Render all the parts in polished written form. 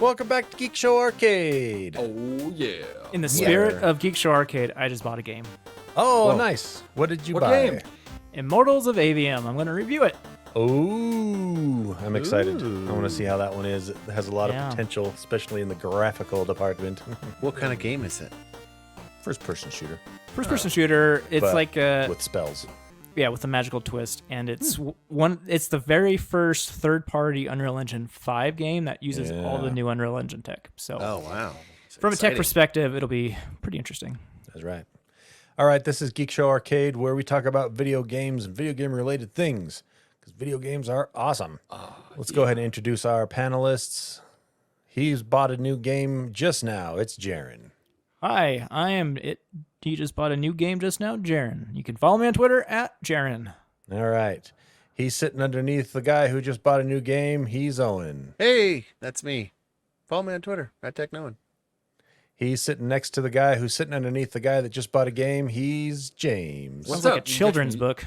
welcome back to Geekshow Arcade. Oh, yeah. In the spirit of Geekshow Arcade, I just bought a game. Oh, Whoa. nice. What did you What buy? game? Immortals of AVM. I'm going to review it. Oh, I'm excited. Ooh. I want to see how that one is. It has a lot Yeah. of potential, especially in the graphical department. What kind of game is it? First-person shooter First-person shooter. It's But like with spells. with a magical twist, and it's It's the very first third-party Unreal Engine 5 game that uses all the Yeah. new Unreal Engine tech. So, Oh, wow. from a tech perspective, it'll be pretty interesting. That's right. All right, this is Geekshow Arcade, where we talk about video games and video game-related things, because video games are awesome. Let's go ahead and introduce our panelists. He's bought a new game just now. It's Jaren. Hi, I am it. He just bought a new game just now, Jaren. You can follow me on Twitter at Jaren. All right. He's sitting underneath the guy who just bought a new game. He's Owen. Hey, that's me. Follow me on Twitter at TechNoan. He's sitting next to the guy who's sitting underneath the guy that just bought a game. He's James. What's Sounds like a up? You can children's catch me- book.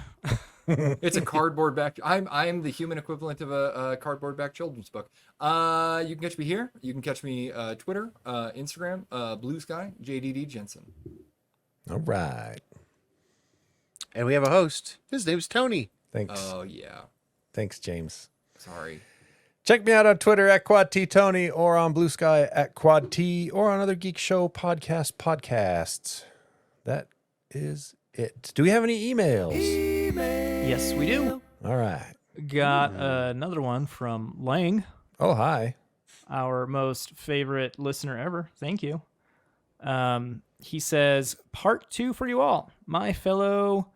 It's a cardboard back. I'm the human equivalent of a cardboard back children's book. You can catch me here. You can catch me Twitter, Instagram, Blue Sky, JDD Jensen. All right. And we have a host. His name's Tony. Thanks. Oh yeah. Thanks, James. Sorry. Check me out on Twitter at QuadTTony or on Blue Sky at QuadT or on other Geek Show podcasts. That is it. Do we have any emails? Yes, we do. All right. Got another one from Lang, Oh, hi. our most favorite listener ever. Thank you. He says, part 2 for you all, my fellow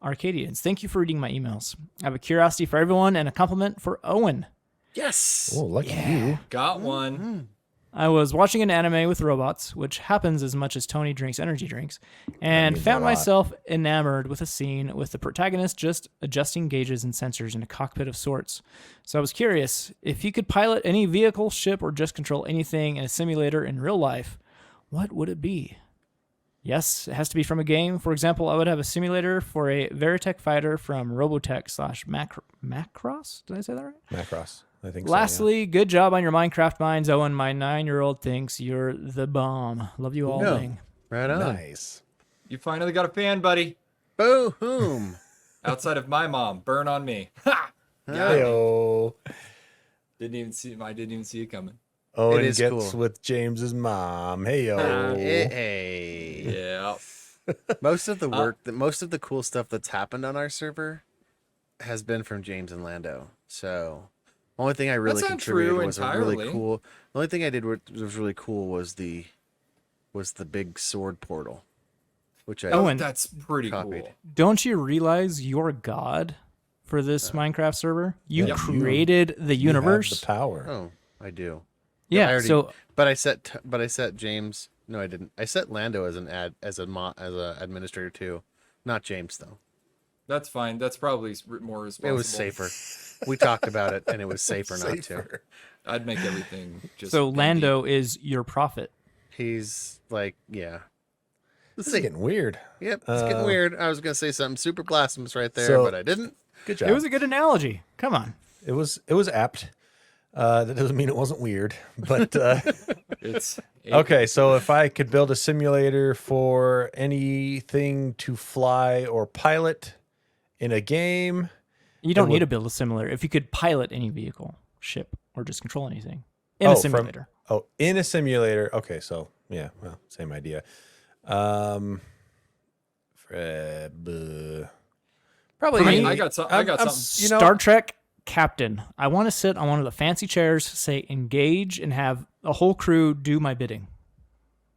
Arcadians. Thank you for reading my emails. I have a curiosity for everyone and a compliment for Owen. Yes. Oh, lucky you. Got one. I was watching an anime with robots, which happens as much as Tony drinks energy drinks, and means found a lot. myself enamored with a scene with the protagonist just adjusting gauges and sensors in a cockpit of sorts. So I was curious, if you could pilot any vehicle, ship, or just control anything in a simulator in real life, what would it be? Yes, it has to be from a game. For example, I would have a simulator for a Veritech fighter from Robotech / Macross. Did I say that right? Macross. I think so. Lastly, good job on your Minecraft minds, Owen. My 9-year-old thinks you're the bomb. Love you all, No. Lang. Right Yeah. on. Nice. You finally got a fan, buddy. Boom. Outside of my mom. Burn on me. Ha! Yeah. Hey-o. Didn't even see. I didn't even see it coming. Owen is gets cool. with James's mom. Hey-o. Hey. Yeah. Most of the work, most of the cool stuff that's happened on our server has been from James and Lando. So, only thing I really not contributed true was a really entirely. cool. The only thing I did was really cool was the big sword portal, which I Owen. That's pretty Copied. cool. Don't you realize you're God for this Minecraft server? You Yeah. created the You have universe. the power. Oh, I do. Yeah. I already- So But I set James. No, I didn't. I set Lando as as a administrator too, not James though. That's fine. That's probably more responsible. It was safer. We talked about it, and it was safer not to. Safer. I'd make everything just. so bendy. Lando is your prophet. He's like, yeah. Let's This is see. getting weird. Yep, it's getting weird. I was gonna say something super blasphemous right there, So- but I didn't. Good job. It was a good analogy. Come on. It was apt. That doesn't mean it wasn't weird, but It's okay. So if I could build a simulator for anything to fly or pilot in a game, You don't would- need to build a simulator. If you could pilot any vehicle, ship, or just control anything in Oh, a from- simulator. in a simulator. Okay, so yeah, well, same idea. Probably. For me, I got some. I got I'm- something. You know- Star Trek captain. I want to sit on one of the fancy chairs, say engage, and have a whole crew do my bidding.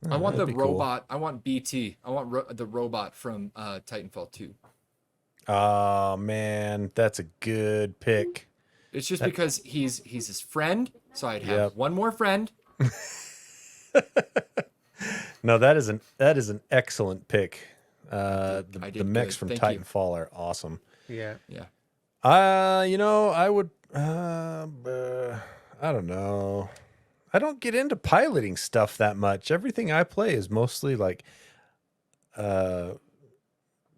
I want the that'd be cool. robot. I want BT. I want the robot from Titanfall 2. Oh man, that's a good pick. It's just because he's his friend, so I'd have Yep. one more friend. No, that is an excellent pick. I The did mechs good. from Thank you. Titanfall are awesome. Yeah. Yeah. I would. I don't know. I don't get into piloting stuff that much. Everything I play is mostly like,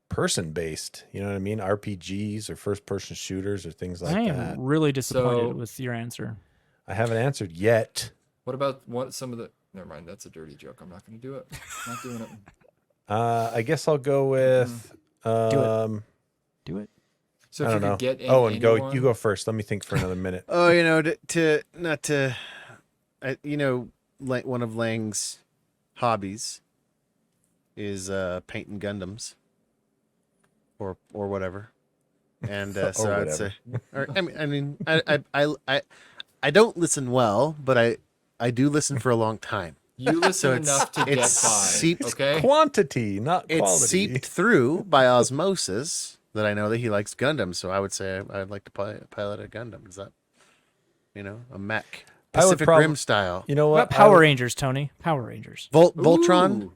person based. You know what I mean? RPGs or first person shooters or things like I am that. really disappointed So- with your answer. I haven't answered yet. What about some of the? Never mind. That's a dirty joke. I'm not going to do it. I'm not doing it. I guess I'll go with. Do it. So I if you don't know. could get Oh, and go. anyone- You go first. Let me think for another minute. Oh, one of Lang's hobbies is painting Gundams or whatever. And so I'd say, I don't listen well, but I do listen for a long time. You listen enough to get by. seeped, Okay. Quantity, not It's quality. seeped through by osmosis that I know that he likes Gundams. So I would say I'd like to pilot a Gundam. Is that, a mech? I would Pacific Rim style. You know What what? about Power Rangers, Tony? Power Rangers. Voltron, Ooh.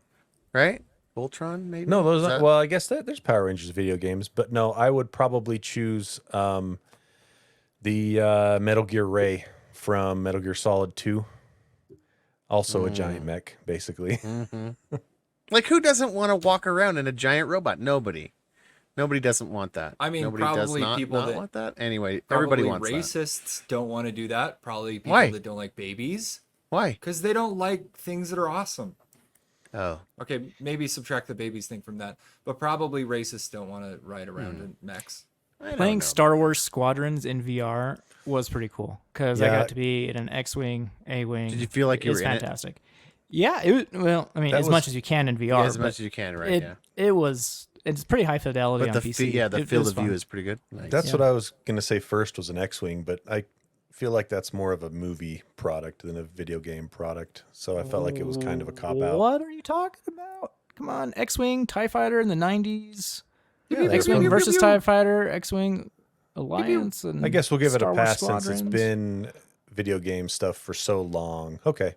right? Voltron, maybe? No, those Is aren't. that- Well, I guess there's Power Rangers video games, but no, I would probably choose the Metal Gear Ray from Metal Gear Solid 2. Also a giant mech, basically. Like, who doesn't want to walk around in a giant robot? Nobody doesn't want that. I mean, Nobody probably does people not that- want that. Anyway, Probably everybody wants that. racists don't want to do that. Probably people Why? that don't like babies Why? because they don't like things that are awesome. Oh, Okay, maybe subtract the babies thing from that, but probably racists don't want to ride around in mechs. I don't Playing know. Star Wars Squadrons in VR was pretty cool because I Yeah. got to be in an X-wing, A-wing. Did you feel like you It's were in it? fantastic. Yeah, it was, well, I mean, That as was- much as you can in VR. Yeah, as but much as you can, right? it, Yeah. it's pretty high fidelity But on the PC. the It field was of view fun. is pretty good. Nice. That's Yeah. what I was going to say first was an X-Wing, but I feel like that's more of a movie product than a video game product. So I felt like it was kind of a cop-out. What are you talking about? Come on, X-Wing, TIE Fighter in the 90s. Yeah, there's X-Wing one- versus TIE Fighter, X-Wing Alliance, and I guess we'll give it Star a Wars pass since it's Squadrons. been video game stuff for so long. Okay.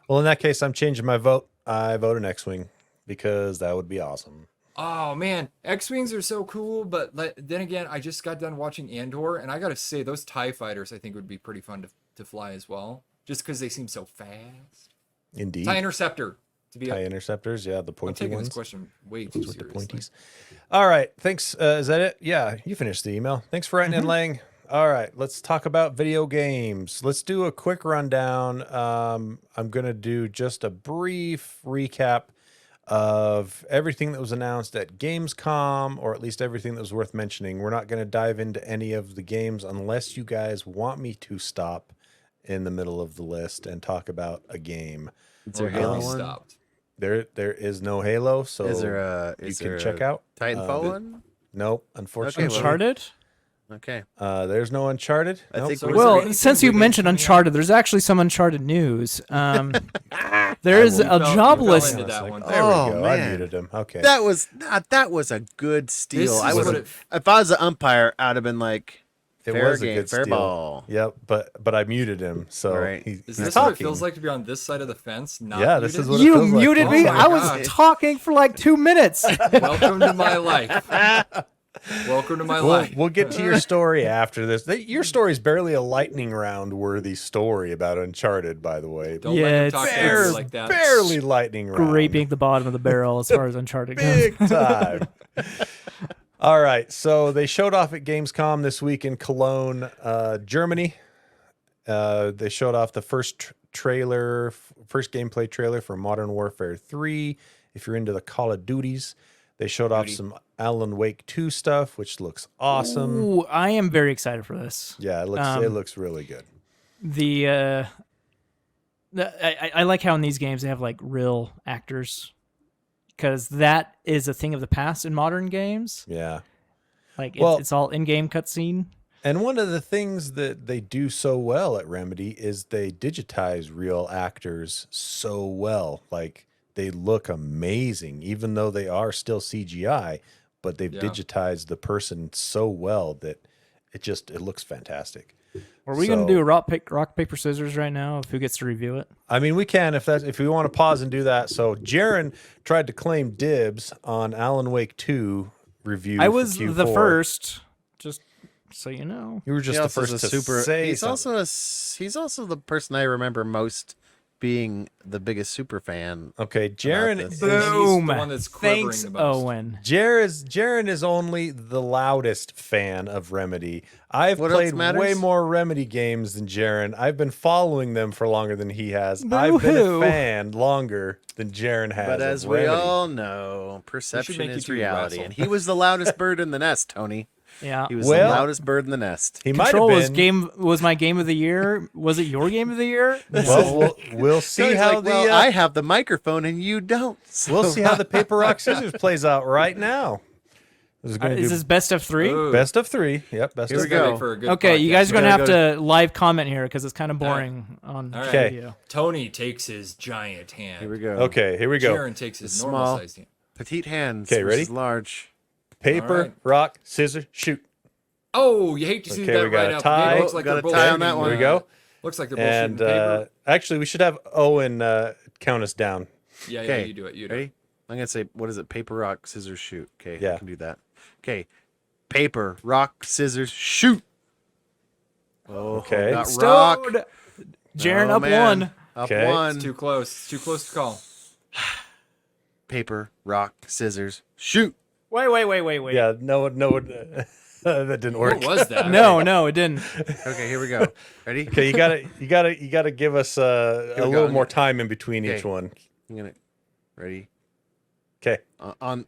Well, in that case, I'm changing my vote. I vote an X-Wing because that would be awesome. Oh man, X-wings are so cool, but then again, I just got done watching Andor, and I gotta say those TIE fighters I think would be pretty fun to fly as well, just because they seem so fast. Indeed. TIE Interceptor to be. TIE interceptors, yeah, the I'm pointy taking ones. this question way too Ones with the seriously. pointies. All right. Thanks. Is that it? Yeah, you finished the email. Thanks for writing in, Lang. All right. Let's talk about video games. Let's do a quick rundown. I'm going to do just a brief recap of everything that was announced at Gamescom, or at least everything that was worth mentioning. We're not going to dive into any of the games unless you guys want me to stop in the middle of the list and talk about a game. Is there Or a have Halo we one? stopped? There is no Halo, so Is there a? you Is can there check a out. Titanfall one? Nope, unfortunately. well- Uncharted. Okay. There's no Uncharted. I Nope. think So we- is there Well, anything since you big mentioned coming out? Uncharted, there's actually some Uncharted news. There is will- a You fell job into list. that one. There Oh, we go. I man. muted him. Okay. that was a good steal. This I is was what it- if I was the umpire, I'd have been like, It fair was a game, good fair steal. ball. Yep, but I muted him, so Right. Is he's this talking. what it feels like to be on this side of the fence? Not Yeah, this muted? is what it You feels like. muted Oh me. my I was God. talking for like 2 minutes. Welcome to my life. Welcome to my life. We'll get to your story after this. Your story is barely a lightning round worthy story about Uncharted, by the way. Don't Yeah, let him it's talk to you Barely, like that. barely lightning round. Scraping the bottom of the barrel as far as Uncharted goes. Big time. All right, so they showed off at Gamescom this week in Cologne, Germany. They showed off the first gameplay trailer for Modern Warfare 3. If you're into the Call of Duties, they showed off some Alan Wake 2 stuff, which looks awesome. Ooh, I am very excited for this. Yeah, it looks really good. I like how in these games they have like real actors, because that is a thing of the past in modern games. Yeah. Like Well- it's all in-game cutscene. And one of the things that they do so well at Remedy is they digitize real actors so well. Like they look amazing, even though they are still CGI, but they've Yeah. digitized the person so well that it looks fantastic. Are we So- going to do a rock paper scissors right now of who gets to review it? I mean, we can if we want to pause and do that. So Jaren tried to claim dibs on Alan Wake 2 review. I for was the Q4. first, just so you know. You were just He the also first is to a super. say He's something. also the person I remember most being the biggest super fan. Okay, about Jaren. this. He's the Boom. one that's quivering Thanks, the most. Owen. Jaren is only the loudest fan of Remedy. I've What else played matters? way more Remedy games than Jaren. I've been following them for longer than he has. I've been a Boo-hoo. fan longer than Jaren has. But of as we Remedy. all know, perception make you is two reality, wrestle. and he was the loudest bird in the nest, Tony. Yeah. He was Well- the loudest bird in the nest. he might have Control been. was my game of the year. Was it your game of the year? Well, we'll see Tony's how like, the well, I have the microphone and you don't. we'll so- see how the paper rock scissors plays out right now. This is going to Is do this best of 3? Ooh, best of 3. Yep, best Here of we this is gonna go. make for a good Okay, you podcast. guys are going to Gotta have to live comment here because it's kind of boring on All right. Okay. video. Tony takes his giant hand. Here we go. Okay, here we go. Jaren takes his The normal small- sized hand. Petite hands. Okay, ready? versus Large. Paper, All right. rock, scissors, shoot. Oh, you hate to see Okay, that we got right a up. tie. It looks like Got they're a both tie on that shooting, one. Here we go. Looks like they're both And shooting paper. actually, we should have Owen count us down. Yeah, Okay, you do it. You do it. Ready? I'm gonna say, what is it? Paper, rock, scissors, shoot. Okay, Yeah. I can do that. Okay, paper, rock, scissors, shoot. Oh, Okay. got rock. Stowed. Jaren Oh, up man. 1. Up Okay. one. It's too close. It's too close to call. Paper, rock, scissors, shoot. Wait. Yeah, no, that didn't work. What was that? No, it didn't. Okay, here we go. Ready? Okay, you gotta give us a we little go. more time in between each Okay. one. I'm gonna. Ready? Okay, On.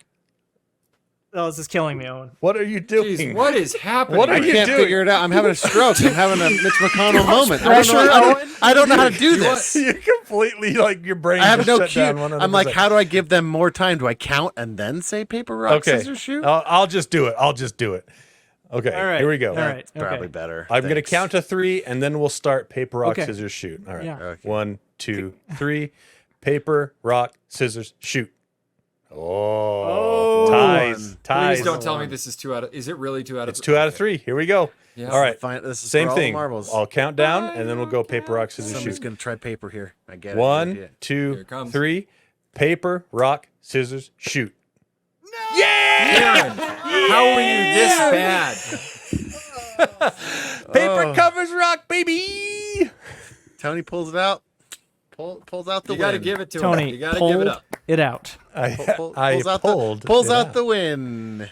Oh, this is killing me, Owen. what are you doing? Jeez, what is happening? What are I you can't doing? figure it out. I'm having a stroke. I'm having a Mitch McConnell moment. pressure, Owen. I don't know how to do this. You completely like your brain. I have just no shut cue. down 100%. I'm like, how do I give them more time? Do I count and then say paper, rock, Okay, scissors, shoot? I'll just do it. Okay, All right. here we go. All right. Probably Okay. better. I'm gonna Thanks. count to 3, and then we'll start paper, rock, Okay. scissors, shoot. All right. Yeah. Okay. 1, 2, 3. Paper, rock, scissors, shoot. Oh, ties. Please don't tell me this is 2 out of. Is it really 2 out of? It's 2 out of 3. Here we go. Yeah. All right. Fine. This is Same for all the thing. marbles. I'll count down, and then we'll go paper, rock, scissors, Somebody's shoot. gonna try paper here. I get it. 1, Here 2, it comes. 3. Paper, rock, scissors, shoot. Jaren, how are you this bad? Paper covers rock, baby. Tony pulls it out. Pulls out the You got to win. give it to him. Tony, You got to pull give it up. it out. I Pulls pulled. out the win.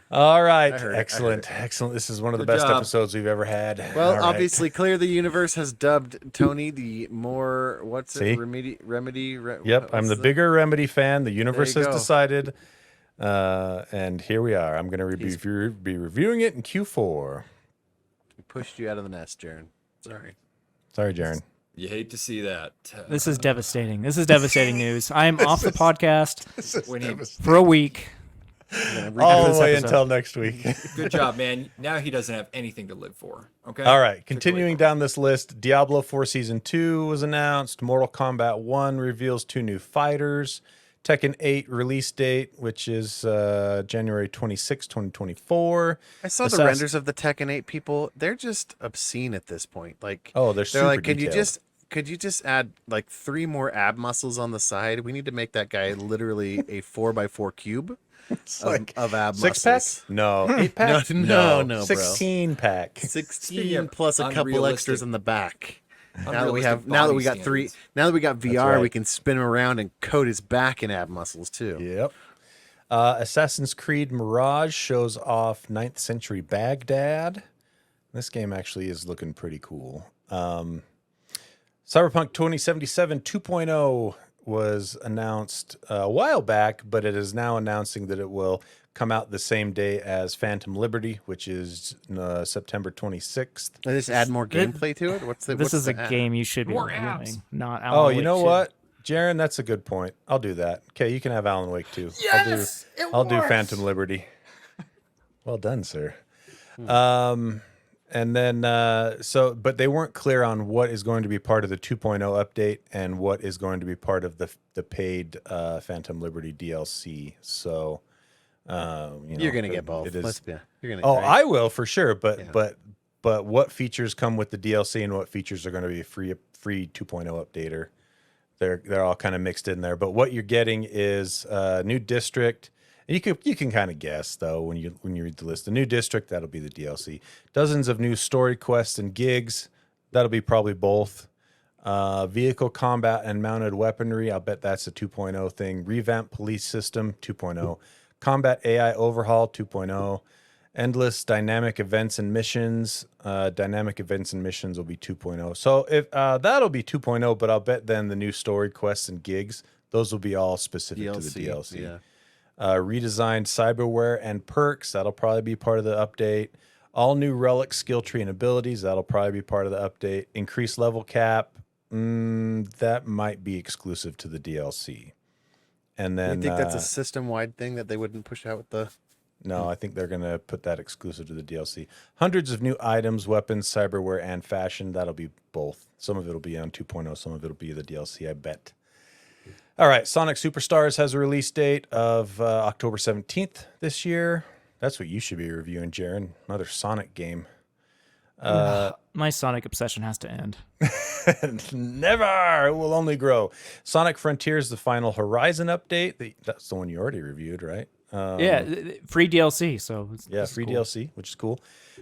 All right. I heard it, Excellent. Excellent. This is one of the Good best job. episodes we've ever had. Well, All right. obviously, Clear the Universe has dubbed Tony the more what's See? it? Remedy. Yep, I'm the bigger Remedy fan. The universe There has you go. decided. And here we are. I'm going to be reviewing it in Q4. He pushed you out of the nest, Jaren. Sorry. Sorry, Jaren. You hate to see that. This is devastating. This is devastating news. I am off the podcast When he, for a week. All this the way episode. until next week. good job, man. Now he doesn't have anything to live for. Okay. All right, Took continuing away down this list, Diablo 4 Season 2 was announced. Mortal Kombat 1 reveals 2 new fighters. Tekken 8 release date, which is January 26, 2024. I saw the Assassin- renders of the Tekken 8 people. They're just obscene at this point. Like, Oh, they're super like, detailed. could you just add like 3 more ab muscles on the side? We need to make that guy literally a 4x4 cube It's like of ab 6 pack? muscles. No. 8 pack? No, bro. 16 pack. 16 plus a couple unrealistic- extras in the back. Now that we unrealistic got body three, standards. now that we got VR, right. we can spin him around and coat his back in ab muscles too. Yep. Assassin's Creed Mirage shows off 9th century Baghdad. This game actually is looking pretty cool. Cyberpunk 2077 2.0 was announced a while back, but it is now announcing that it will come out the same day as Phantom Liberty, which is September 26th. I just add more gameplay to it. This is a game. game you should be More reviewing, abs. not Oh, Alan you Wake know 2. what? Jaren, that's a good point. I'll do that. Okay, you can have Alan Wake too. Yes, I'll do Phantom Liberty. Well done, sir. And then but they weren't clear on what is going to be part of the 2.0 update and what is going to be part of the paid Phantom Liberty DLC. So You're gonna get both. It is, Let's be. You're gonna. oh, right? I will for sure. But Yeah. but what features come with the DLC and what features are going to be a free 2.0 updater? They're all kind of mixed in there. But what you're getting is a new district. And you can kind of guess though when you read the list. The new district, that'll be the DLC. Dozens of new story quests and gigs. That'll be probably both. Vehicle combat and mounted weaponry. I'll bet that's a 2.0 thing. Revamp police system 2.0. Combat AI overhaul 2.0. Endless dynamic events and missions. Dynamic events and missions will be 2.0. So if that'll be 2.0, but I'll bet then the new story quests and gigs, those will be all specific to the DLC. Yeah. Redesigned cyberware and perks. That'll probably be part of the update. All new relic skill tree and abilities. That'll probably be part of the update. Increased level cap. That might be exclusive to the DLC. And then You think that's a system-wide thing that they wouldn't push out with the... no, I think they're going to put that exclusive to the DLC. Hundreds of new items, weapons, cyberware, and fashion. That'll be both. Some of it will be on 2.0. Some of it will be the DLC, I bet. All right. Sonic Superstars has a release date of October 17th this year. That's what you should be reviewing, Jaron. Another Sonic game. My Sonic obsession has to end. Never. It will only grow. Sonic Frontiers, the final Horizon update. That's the one you already reviewed, right? Free DLC. So Free DLC, which is cool.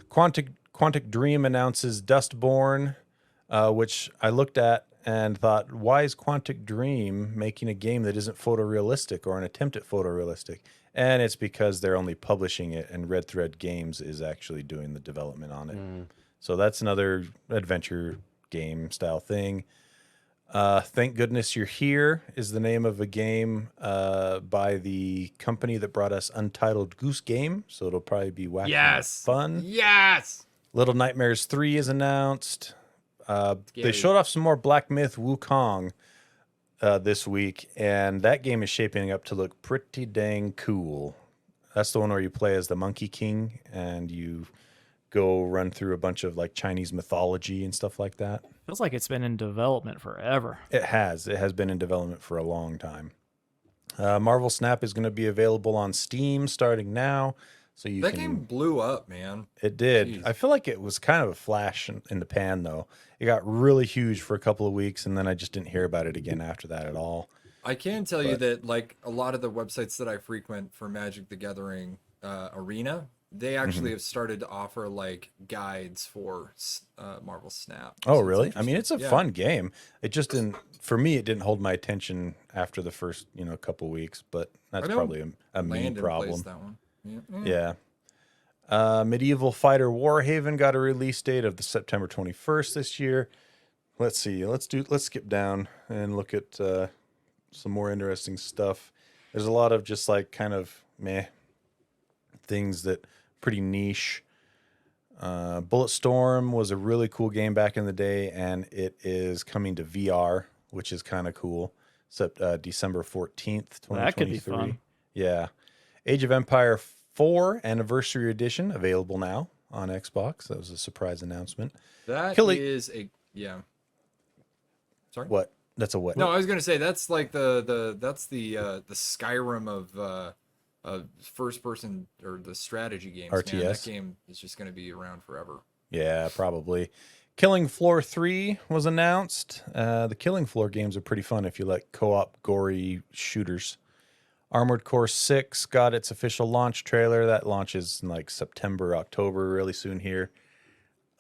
Quantic Dream announces Dustborn, which I looked at and thought, why is Quantic Dream making a game that isn't photorealistic or an attempt at photorealistic? And it's because they're only publishing it, and Red Thread Games is actually doing the development on it. So that's another adventure game style thing. Thank Goodness You're Here is the name of a game by the company that brought us Untitled Goose Game. So it'll probably be wacky and fun. Yes. Little Nightmares 3 is announced. They Scary. showed off some more Black Myth Wukong this week, and that game is shaping up to look pretty dang cool. That's the one where you play as the Monkey King, and you go run through a bunch of like Chinese mythology and stuff like that. feels like it's been in development forever. It has. It has been in development for a long time. Marvel Snap is going to be available on Steam starting now. So you That can... game blew up, man. It did. Jeez. I feel like it was kind of a flash in the pan, though. It got really huge for a couple of weeks, and then I just didn't hear about it again after that at all. I can tell you that, like, a lot of the websites that I frequent for Magic the Gathering Arena, they actually have started to offer, like, guides for Marvel Snap. Oh, So it's really? I mean, it's a interesting. fun game. It just didn't, for me, it didn't hold my attention after the first, couple weeks, but that's I know probably a me Landon problem. plays that one. Yeah. Yeah. Medieval Fighter Warhaven got a release date of the September 21st this year. Let's see. Let's skip down and look at some more interesting stuff. There's a lot of just like kind of meh things that pretty niche. Bulletstorm was a really cool game back in the day, and it is coming to VR, which is kind of cool. December 14th, 2023. That could be fun. Yeah. Age of Empire 4 Anniversary Edition available now on Xbox. That was a surprise announcement. That Killing- is a yeah. Sorry. What? That's a what? No, I was gonna say that's like the Skyrim of first person or the strategy games. Man. That RTS? game is just gonna be around forever. Yeah, probably. Killing Floor 3 was announced. The Killing Floor games are pretty fun if you like co-op gory shooters. Armored Core 6 got its official launch trailer. That launches in like September, October, really soon here.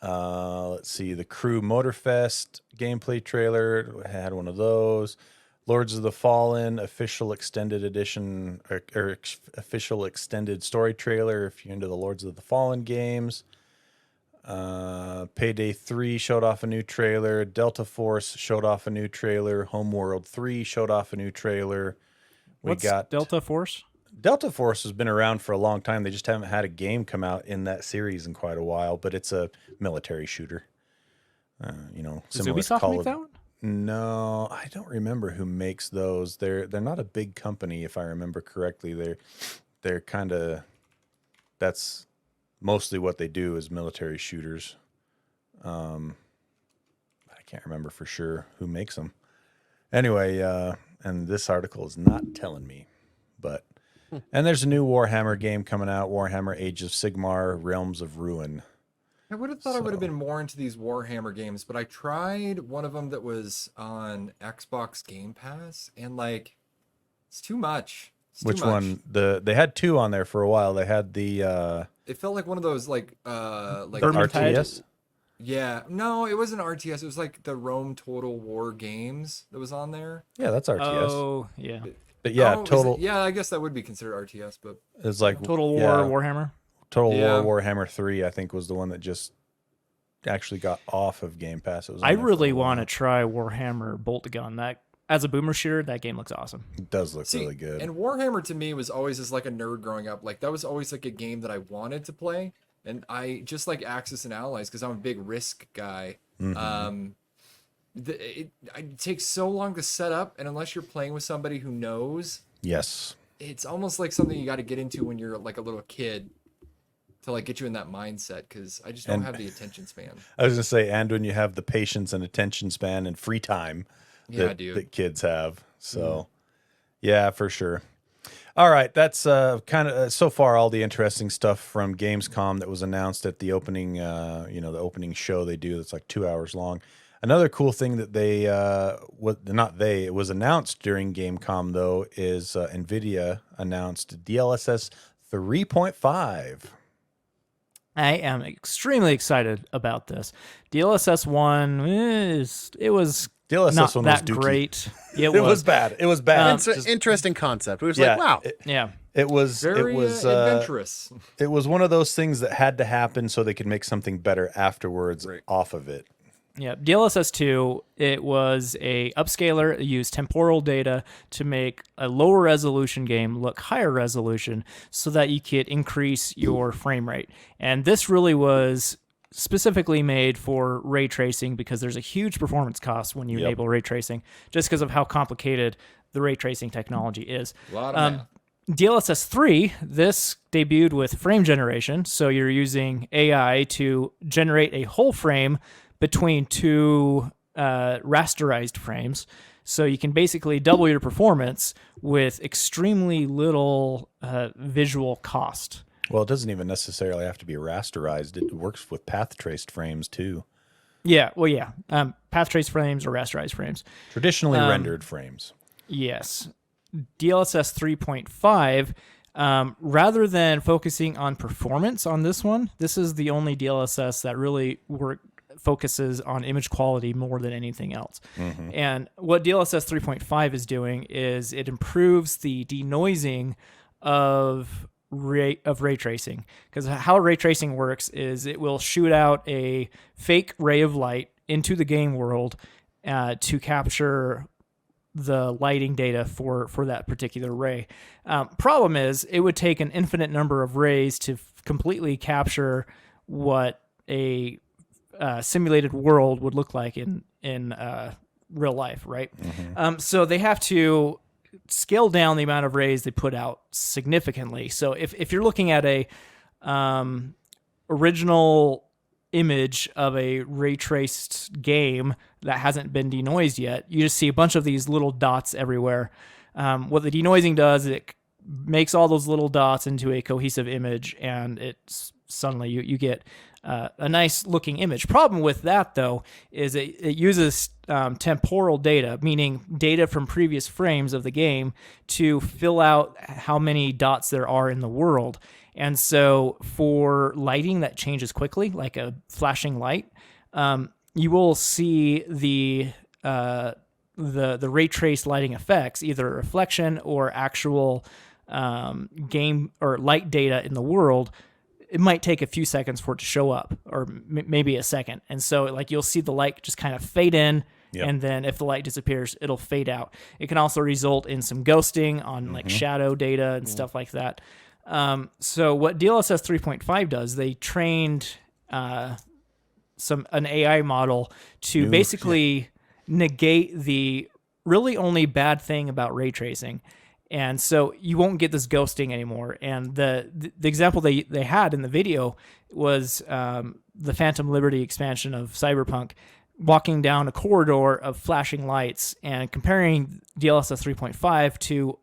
Let's see. The Crew Motorfest gameplay trailer had one of those. Lords of the Fallen official extended edition or official extended story trailer if you're into the Lords of the Fallen games. Payday 3 showed off a new trailer. Delta Force showed off a new trailer. Homeworld 3 showed off a new trailer. What's Delta Force? Delta Force has been around for a long time. They just haven't had a game come out in that series in quite a while, but it's a military shooter. Does Similar to Ubisoft Call make of... that one? No, I don't remember who makes those. They're not a big company, if I remember correctly. They're kind of... That's mostly what they do is military shooters. I can't remember for sure who makes them. Anyway, and this article is not telling me, but... And there's a new Warhammer game coming out, Warhammer Age of Sigmar, Realms of Ruin. I would have thought I would have been more into these Warhammer games, but I tried one of them that was on Xbox Game Pass, and like, it's too much. It's too Which much. one? They had two on there for a while. They had the It felt like one of those like Vermintide? RTS. Yeah, no, it wasn't RTS. It was like the Rome Total War games that was on there. Yeah, that's RTS. Oh, yeah. But yeah, Oh, is it? total Yeah, I guess that would be considered RTS, but is like Total War, yeah, Warhammer. Total Yeah. War Warhammer 3, I think, was the one that just actually got off of Game Pass. It was on I there for really a while. want to try Warhammer Bolt Gun. That as a boomer shooter, that game looks awesome. It does look see, really good. and Warhammer to me was always as like a nerd growing up. Like that was always like a game that I wanted to play, and I just like Axis and Allies because I'm a big Risk guy. It takes so long to set up, and unless you're playing with somebody who knows, Yes. it's almost like something you got to get into when you're like a little kid to like get you in that mindset because I just don't have the attention span. I was gonna say, and when you have the patience and attention span and free time Yeah, that, dude. that kids have. So yeah, for sure. All right, that's kind of so far all the interesting stuff from Gamescom that was announced at the opening, the opening show they do. That's like 2 hours long. Another cool thing that it was announced during Gamescom though is NVIDIA announced DLSS 3.5. I am extremely excited about this. DLSS 1 was DLSS not 1 was that dookie. great. It was bad. It was bad. It's an Just- interesting concept. It was yeah, like, wow. Yeah. it was Very adventurous. it was one of those things that had to happen so they could make something better afterwards off of it. Yeah, DLSS 2, it was a upscaler. It used temporal data to make a lower resolution game look higher resolution so that you could increase your frame rate. And this really was specifically made for ray tracing because there's a huge performance cost when you enable ray tracing just because of how complicated the ray tracing technology is. A lot of math. DLSS 3, this debuted with frame generation. So you're using AI to generate a whole frame between two rasterized frames. So you can basically double your performance with extremely little visual cost. Well, it doesn't even necessarily have to be rasterized. It works with path traced frames too. Yeah, well, yeah. Path trace frames or rasterized frames. Traditionally rendered frames. Yes. DLSS 3.5, rather than focusing on performance on this one, this is the only DLSS that really focuses on image quality more than anything else. And what DLSS 3.5 is doing is it improves the denoising of ray tracing. Because how ray tracing works is it will shoot out a fake ray of light into the game world to capture the lighting data for that particular ray. Problem is, it would take an infinite number of rays to completely capture what a simulated world would look like in real life, right? So they have to scale down the amount of rays they put out significantly. So if you're looking at a original image of a ray traced game that hasn't been denoised yet, you just see a bunch of these little dots everywhere. What the denoising does, it makes all those little dots into a cohesive image, and it's suddenly you get a nice looking image. Problem with that though is it uses temporal data, meaning data from previous frames of the game, to fill out how many dots there are in the world. And so for lighting that changes quickly, like a flashing light, you will see the ray trace lighting effects, either reflection or actual game or light data in the world. It might take a few seconds for it to show up, or maybe a second. And so like you'll see the light just kind of fade in, and then if the light disappears, it'll fade out. It can also result in some ghosting on like shadow data and stuff like that. So what DLSS 3.5 does, they trained an AI model to basically negate the really only bad thing about ray tracing. And so you won't get this ghosting anymore. And the example they had in the video was the Phantom Liberty expansion of Cyberpunk, walking down a corridor of flashing lights and comparing DLSS 3.5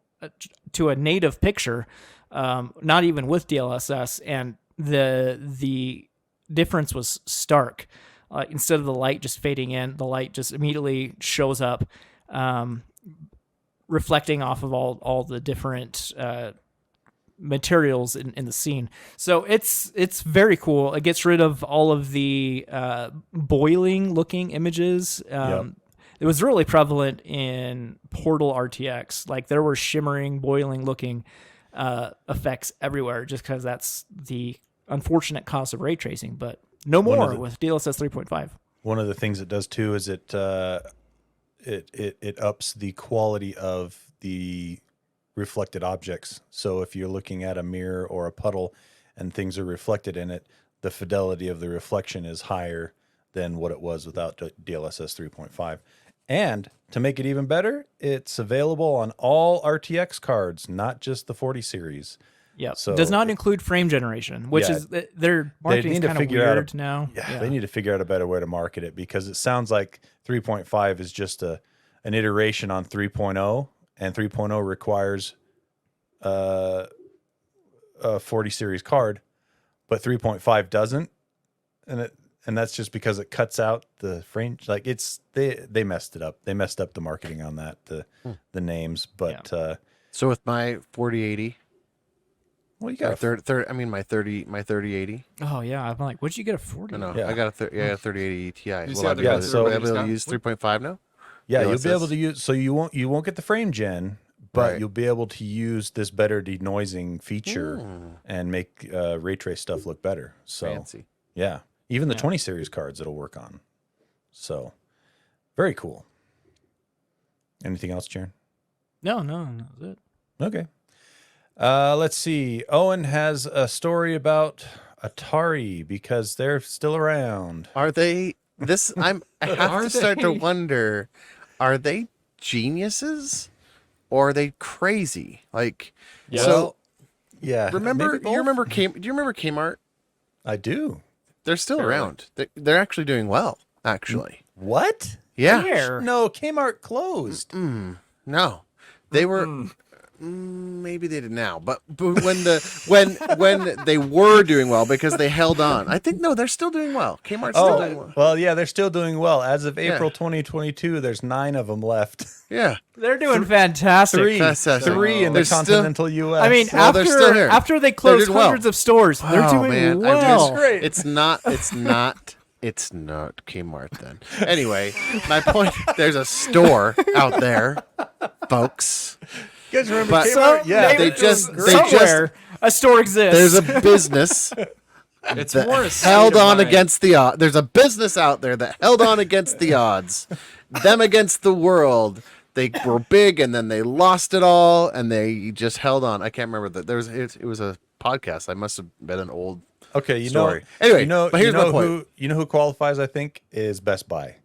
to a native picture, not even with DLSS, and the difference was stark. Instead of the light just fading in, the light just immediately shows up, reflecting off of all the different materials in the scene. So it's very cool. It gets rid of all of the boiling looking images. It was really prevalent in Portal RTX. Like there were shimmering, boiling looking effects everywhere, just because that's the unfortunate cost of ray tracing. But no more with DLSS 3.5. One of the things it does too is it ups the quality of the reflected objects. So if you're looking at a mirror or a puddle and things are reflected in it, the fidelity of the reflection is higher than what it was without DLSS 3.5. And to make it even better, it's available on all RTX cards, not just the 40 series. Yeah, So does not include frame generation, which is their marketing is kind of weird now. Yeah, they need to figure out a better way to market it, because it sounds like 3.5 is just an iteration on 3.0, and 3.0 requires a 40 series card, but 3.5 doesn't, and that's just because it cuts out the frame. Like they messed it up. They messed up the marketing on that, the names. But so with my 4080. Well, you got my 3080. Oh yeah, I'm like, what'd you get a 40? No, Yeah. I got a 3080 Ti. You see Will how I the be able guys to, are will I be able to released use 3.5 now? Yeah, you'll be DLSS? able to use. So you won't get the frame gen, but Right. you'll be able to use this better denoising feature and make ray trace stuff look better. So Fancy. yeah, even the 20 series cards it'll work on. So very cool. Anything else, Sharon? No, that's it. Okay. Let's see. Owen has a story about Atari because they're still around. Are they this? I have Are to start to they? wonder: are they geniuses or are they crazy? Like, so Yeah. remember? maybe You remember both? Do you remember Kmart? I do. They're still around. They're actually doing well. Actually, What? yeah. Where? No, Kmart closed. No, they were. Maybe they did now, but when they were doing well because they held on. I think no, they're still doing well. Kmart's still doing well. Well, yeah, they're still doing well. As of April Yeah. 2022, there's 9 of them left. Yeah, They're doing fantastic. Three in the They're still- continental U.S. I mean, Well, they're still here. after they closed doing well. hundreds of stores, they're Oh, doing man, well. great. It's not Kmart then. Anyway, my point, there's a store out there, folks. you guys remember But- Kmart? Yeah, they just Somewhere a store exists. there's a business It's that more a state held of on mind. against the odds. There's a business out there that held on against the odds. Them against the world. They were big and then they lost it all and they just held on. I can't remember that. It was a podcast. I must have been an old Okay, you story. know. Anyway, you know, but here's you know my point. who you know who qualifies. I think is Best Buy.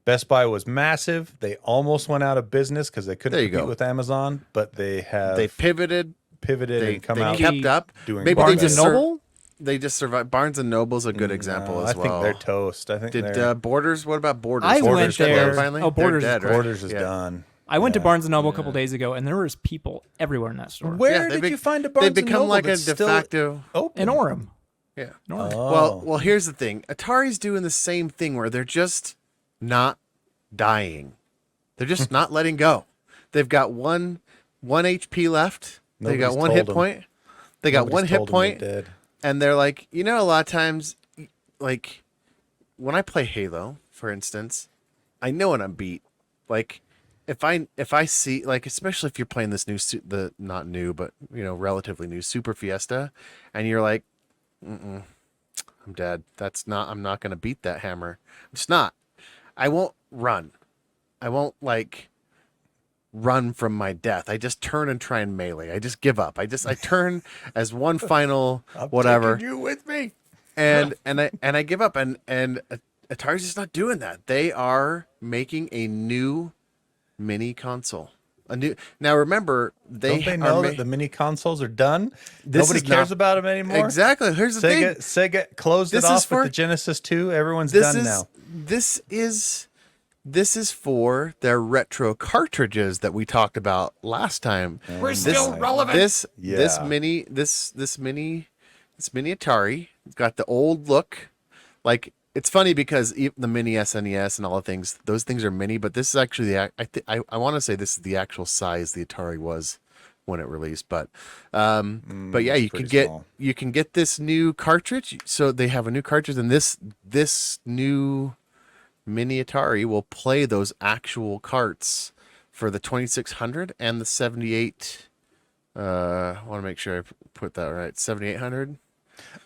Best Buy was massive. They almost went out of business because they couldn't There you compete go. with Amazon, but they have They pivoted. pivoted They, and come they out kept up. doing Maybe far they Barnes just and better. Noble? They just survived. Barnes and Noble's a good example No, as I well. think they're toast. I think Did they're, Borders? What about Borders? I Borders went shut down there. Finally? Oh, Borders They're is dead, right? Borders is Yeah. done. I went to Barnes and Noble a couple days ago, and there was people everywhere in that store. Where Yeah, did they you find a Barnes They've and become Noble like a that's de still facto. open? In Orem. Yeah. In Orem. Oh. Well, here's the thing. Atari's doing the same thing where they're just not dying. They're just not letting go. They've got one HP left. They got Nobody's one told hit them. point. They got Nobody's one hit told them point, they're dead. and they're like, a lot of times, like when I play Halo, for instance, I know when I'm beat. Like if I see, like, especially if you're playing this new the not new but relatively new Super Fiesta, and you're like, I'm dead. I'm not gonna beat that hammer. I'm just not. I won't run. I won't run from my death. I just turn and try and melee. I just give up. I turn as one final whatever. Taking you with me. And I give up, and Atari's just not doing that. They are making a new mini console. Now remember Don't they know that the mini consoles are done? This Nobody is cares not- about them anymore. Exactly. Here's the thing. Sega closed This it is off for- with the Genesis 2. Everyone's This done is now. this is for their retro cartridges that we talked about last time. We're This- still relevant. This Yeah. mini Atari, it's got the old look. Like, it's funny because the mini SNES and all the things, those things are mini, but this is actually I want to say this is the actual size the Atari was when it released, but yeah, it's you can pretty get small. this new cartridge. So they have a new cartridge, and this new mini Atari will play those actual carts for the 2600 and the 78. I want to make sure I put that right. 7800.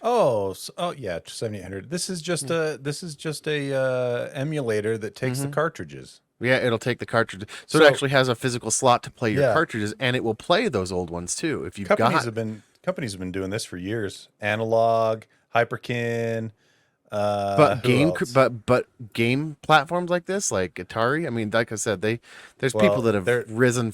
Oh, yeah, 7800. This is just a emulator that takes the cartridges. Yeah, it'll take the cartridge. So So- it actually has a physical slot to play your Yeah. cartridges, and it will play those old ones too. If you've Companies got, have been doing this for years. Analog, Hyperkin, but who game, else? but game platforms like this, like Atari. I mean, like I said, there's Well, people that have they're- risen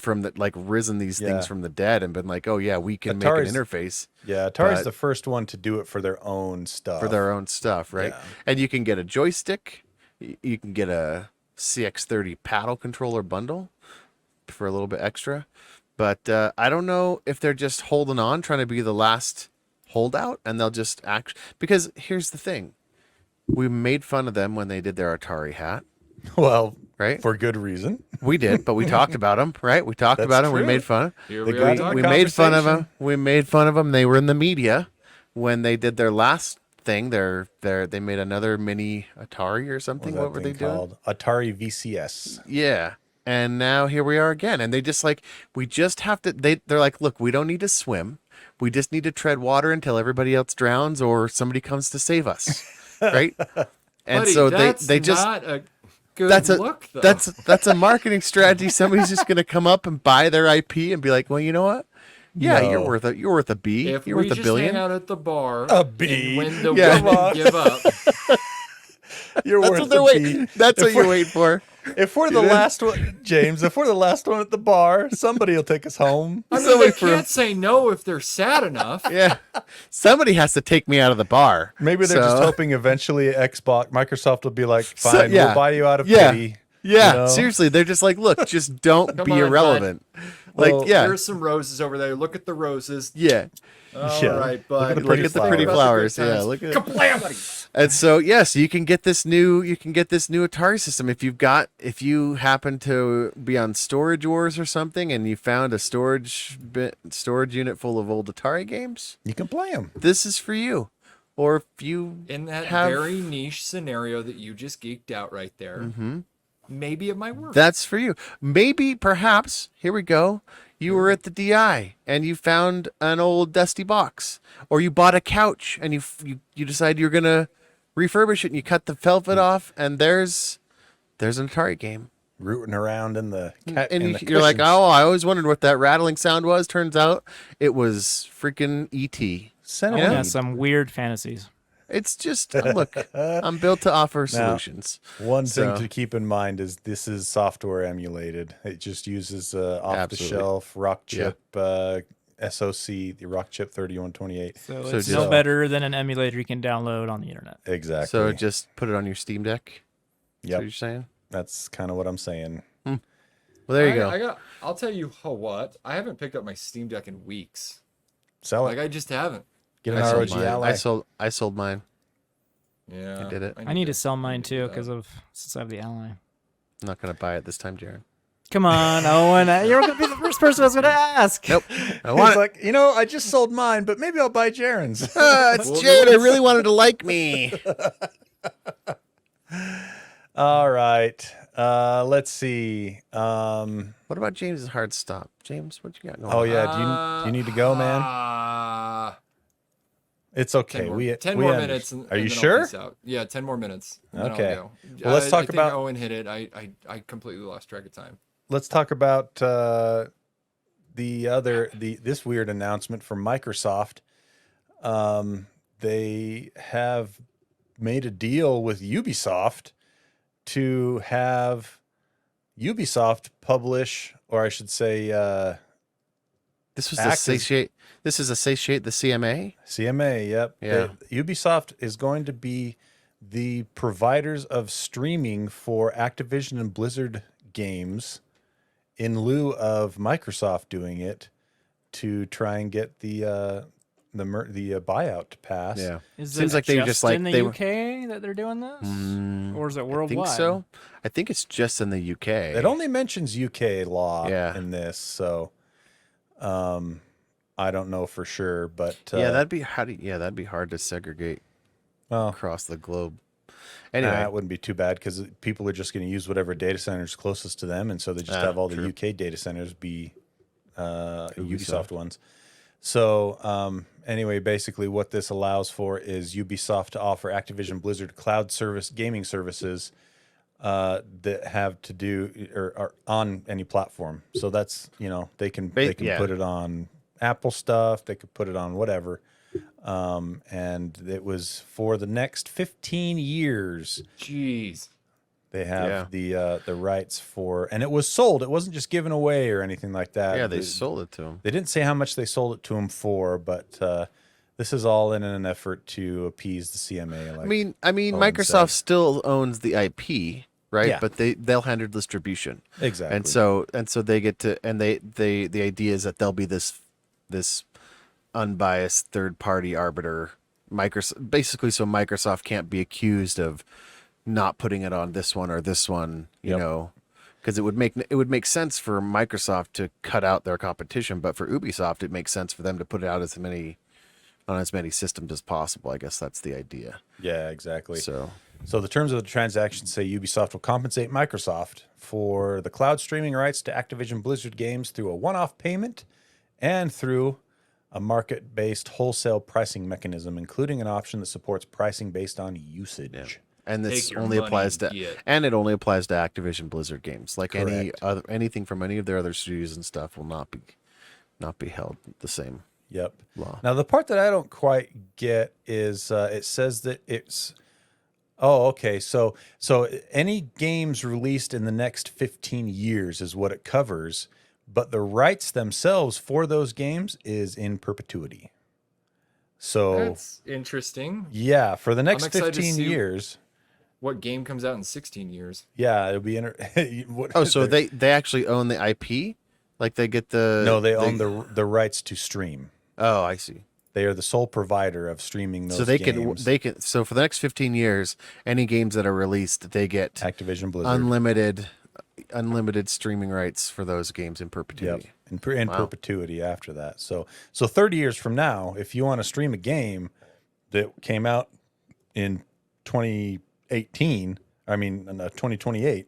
these Yeah. things from the dead and been like, oh yeah, we can make an Atari's- interface Yeah, Atari's but- the first one to do it for their own stuff. for their own stuff, right? Yeah. And you can get a joystick, you can get a CX30 paddle controller bundle for a little bit extra. But I don't know if they're just holding on, trying to be the last holdout, and they'll just act. Because here's the thing: we made fun of them when they did their Atari hat, Well, right? for good reason. We did, but we talked about them, right? We talked That's about them. We true. made fun. Here They we got are. in We the made fun of conversation. them. We made fun of them. They were in the media when they did their last thing. They made another mini Atari or something. What were they doing? called? Atari VCS. Yeah. And now here we are again. And they just like, we just have to, they're like, look, we don't need to swim. We just need to tread water until everybody else drowns or somebody comes to save us. Right? And Buddy, so that's they just, not a good that's a, look, though. that's a marketing strategy. Somebody's just going to come up and buy their IP and be like, well, you know what? Yeah, No. you're worth a B. if You're we worth a just billion. hang out at the bar, A and bee. when the Yeah. women give up, You're That's worth what they're a waiting. beat. That's what If you're we're- waiting for. If we're the last one, James, if we're the last one at the bar, somebody will take us home. I mean, Somebody they for- can't say no if they're sad enough. Yeah. Somebody has to take me out of the bar. Maybe they're just So- hoping eventually Microsoft will be like, So- fine, yeah. we'll buy you out of Yeah. pity. Yeah, you know? seriously, they're just like, look, just don't Come be on, bud. irrelevant. Well, Like, yeah, There's some roses over there. Look at the roses. yeah. All Yeah. right, Look at bud. the Look pretty at the pretty flowers. flowers. Yeah, look at Kablam, buddy. And so, yes, you can get this new Atari system if you happen to be on Storage Wars or something, and you found a storage unit full of old Atari games. You can play them. This is for you. Or if you In that have, very niche scenario that you just geeked out right there, Mm-hmm. maybe it might work. that's for you. Maybe, perhaps, here we go. You were at the DI and you found an old dusty box, or you bought a couch and you decide you're gonna refurbish it and you cut the velvet off and there's an Atari game. Rooting around in the cat And in the you're like, cushions. oh, I always wondered what that rattling sound was. Turns out it was freaking ET. Centipede. Yeah, some weird fantasies. It's just look, I'm built to offer solutions. One thing So- to keep in mind is this is software emulated. It just uses off-the-shelf rock chip SoC, the rock chip 3128. So, So it's just- no better than an emulator you can download on the internet. Exactly. So just put it on your Steam Deck. That's Yep. what you're saying? That's kind of what I'm saying. Well, there you go. I'll tell you what. I haven't picked up my Steam Deck in weeks. Sell it. Like I just haven't. Get an I sold ROG mine. Ally. I sold mine. Yeah, I did it. I need to sell mine too do because that. since I have the Ally. I'm not gonna buy it this time, Jared. Come on, Owen. You're going to be the first person I was going to ask. Nope. I He's want it. like, I just sold mine, but maybe I'll buy Jaren's. It's Well, Jared. I really wanted to like me. All right. Let's see. What about James's hard stop? James, what you got going? Oh on? yeah. Do you need to go, man? It's okay. 10 more, we 10 we more under- minutes. Are and you then I'll sure? peace out. Yeah, 10 more minutes. and then I'll Okay. go. Well, let's talk I think about- Owen hit it. I completely lost track of time. Let's talk about this weird announcement from Microsoft. They have made a deal with Ubisoft to have Ubisoft publish, or I should say, This was Act the as- satiate. This is a satiate the CMA. CMA. Yep. Yeah. Ubisoft is going to be the providers of streaming for Activision and Blizzard games, in lieu of Microsoft doing it, to try and get the buyout to pass. Yeah. Is Seems it like they were just like in the they were. UK that they're doing this? Or is it I worldwide? think so. I think it's just in the UK. It only mentions UK law Yeah. in this, so I don't know for sure, but Yeah, that'd be hard to segregate well, across the globe. Anyway, it wouldn't be too bad because people are just going to use whatever data center is closest to them, and so they just have all true. the UK data centers be Ubisoft Ubisoft. ones. So anyway, basically what this allows for is Ubisoft to offer Activision Blizzard cloud service gaming services that have to do or are on any platform. So that's they can yeah. put it on Apple stuff, they could put it on whatever. And it was for the next 15 years. Jeez. They have the rights for, and it was sold. It wasn't just given away or anything like that. Yeah, they sold it to him. They didn't say how much they sold it to him for, but this is all in an effort to appease the CMA. Like I mean, Owen Microsoft said. still owns the IP, right? Yeah. But they'll handle distribution, Exactly. and so they get to, and the idea is that they'll be this unbiased third party arbiter. Microsoft basically, so Microsoft can't be accused of not putting it on this one or this one, you know, because it would make sense for Microsoft to cut out their competition, but for Ubisoft, it makes sense for them to put it out on as many systems as possible. I guess that's the idea. Yeah, exactly. So the terms of the transaction say Ubisoft will compensate Microsoft for the cloud streaming rights to Activision Blizzard games through a one-off payment and through a market-based wholesale pricing mechanism, including an option that supports pricing based on usage. and this Take your only money applies and to get- and it only applies to Activision Blizzard games. Like Correct. anything from any of their other studios and stuff will not be held the same. Yep. Law. Now, the part that I don't quite get is it says that it's. Oh, okay. So any games released in the next 15 years is what it covers, but the rights themselves for those games is in perpetuity. So That's interesting. yeah, for the next excited to 15 see- years. What game comes out in 16 years? Yeah, it'll be Oh, so they actually own the IP? Like they get the no, they own the rights to stream. Oh, I see. They are the sole provider of streaming those So they games. can so for the next 15 years, any games that are released, they get Activision Blizzard. unlimited streaming rights for those games in perpetuity. Yep. In perpetuity after that. So 30 years from now, if you want to stream a game that came out in 2028,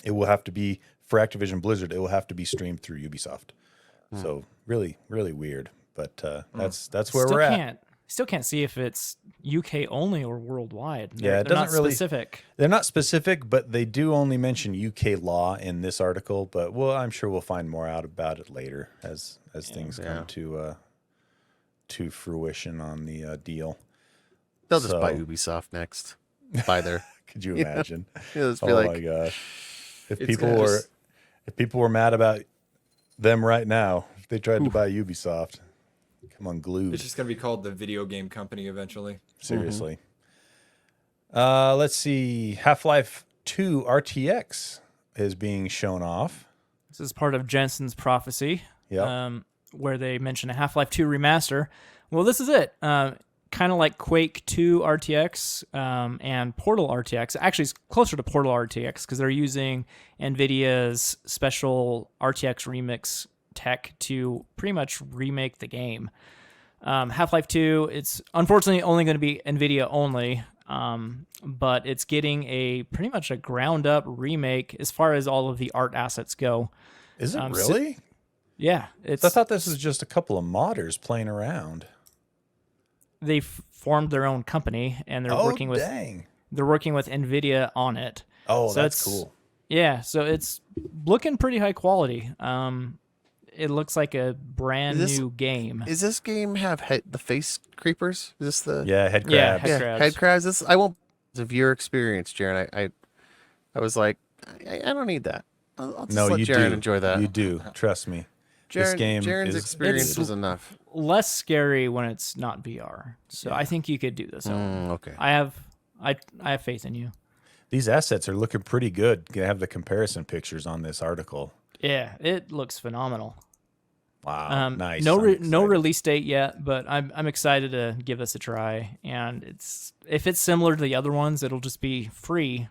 it will have to be for Activision Blizzard. It will have to be streamed through Ubisoft. So really, really weird. But that's where we're at. Still can't see if it's UK only or worldwide. Yeah, it They're not doesn't really- specific. They're not specific, but they do only mention UK law in this article. But I'm sure we'll find more out about it later as things come to fruition on the deal. They'll just buy So- Ubisoft next. Buy their Could you imagine? Yeah, just be Oh like, my gosh! If It's people gonna were just- if people were mad about them right now, if they tried to buy Ubisoft, come unglued. It's just going to be called the video game company eventually. Seriously. Let's see. Half-Life 2 RTX is being shown off. This is part of Jensen's prophecy, Yep. where they mention a Half-Life 2 remaster. Well, this is it. Kind of like Quake 2 RTX and Portal RTX. Actually, it's closer to Portal RTX because they're using NVIDIA's special RTX remix tech to pretty much remake the game. Half-Life 2, it's unfortunately only going to be NVIDIA only, but it's getting pretty much a ground-up remake as far as all of the art assets go. Is it so- really? Yeah, it's. I thought this was just a couple of modders playing around. They formed their own company and they're working with dang. NVIDIA on it. Oh, So that's it's- cool. Yeah, so it's looking pretty high quality. It looks like a brand Is this- new game. Does this game have the face creepers? Is this the Yeah, head Yeah, crabs. head crabs. head crabs? This I won't. Of your experience, Jaron, I was like, I don't need that. I'll just No, let you Jaron do. enjoy that. You do. Trust me. This game Jaron's is experience It's- was enough. Less scary when it's not VR. So I think you could do this. Okay. I have faith in you. These assets are looking pretty good. You have the comparison pictures on this article. Yeah, it looks phenomenal. Wow, nice. No I'm no excited. release date yet, but I'm excited to give this a try. And if it's similar to the other ones, it'll just be free.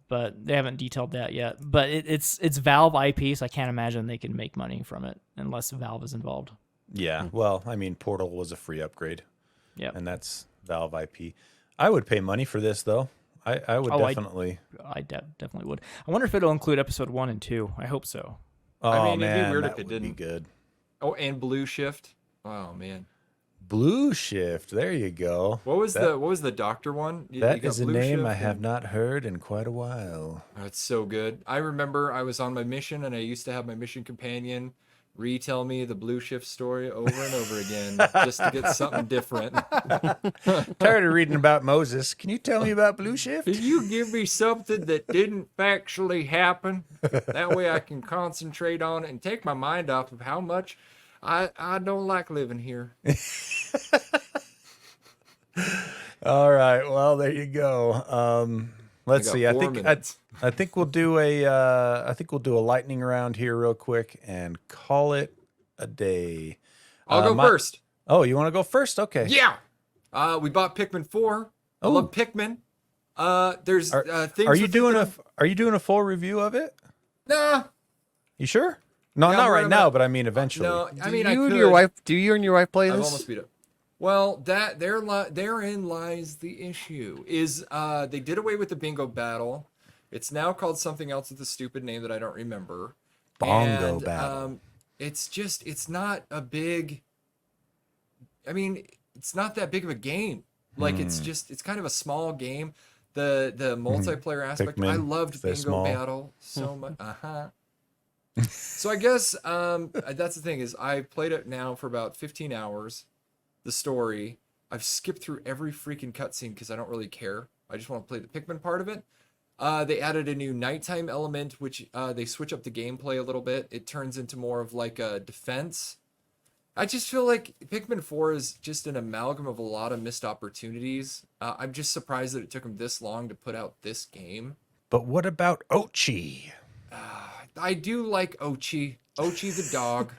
but they haven't detailed that yet. But it's Valve IP, so I can't imagine they can make money from it unless Valve is involved. Yeah. Well, I mean, Portal was a free upgrade. Yep. And that's Valve IP. I would pay money for this, though. I would definitely. I definitely would. I wonder if it'll include episode 1 and 2. I hope so. Oh, I mean, it'd be man, weird that if it would be didn't. good. Oh, and Blue Shift. Oh man. Blue Shift. There you go. What was the doctor one? You That got is a Blue name Shift I have and- not heard in quite a while. Oh, it's so good. I remember I was on my mission and I used to have my mission companion retell me the Blue Shift story over and over again just to get something different. Tired of reading about Moses. Can you tell me about Blue Shift? Can you give me something that didn't factually happen? That way I can concentrate on it and take my mind off of how much I don't like living here. All right. Well, there you go. Let's got see. 4 minutes. I think we'll do a lightning round here real quick and call it a day. I'll go first. Oh, you want to go first? Okay. Yeah. We bought Pikmin 4. I love Pikmin. There's things. Are you doing a full review of it? Nah. You sure? No, Yeah, not where right am now, I? but I mean eventually. No, I mean do I you could. and your wife? Do you and your wife play I've this? almost beat it. Well, therein lies the issue. Is they did away with the bingo battle. It's now called something else with a stupid name that I don't remember. Bongo battle. It's not a big. I mean, it's not that big of a game. Like it's kind of a small game. The multiplayer aspect. I Pikmin, loved they're bingo small. battle so much. So I guess that's the thing is I've played it now for about 15 hours. The story. I've skipped through every freaking cutscene because I don't really care. I just want to play the Pikmin part of it. They added a new nighttime element, which they switch up the gameplay a little bit. It turns into more of like a defense. I just feel like Pikmin 4 is just an amalgam of a lot of missed opportunities. I'm just surprised that it took them this long to put out this game. But what about Ochi? I do like Ochi. Ochi the dog.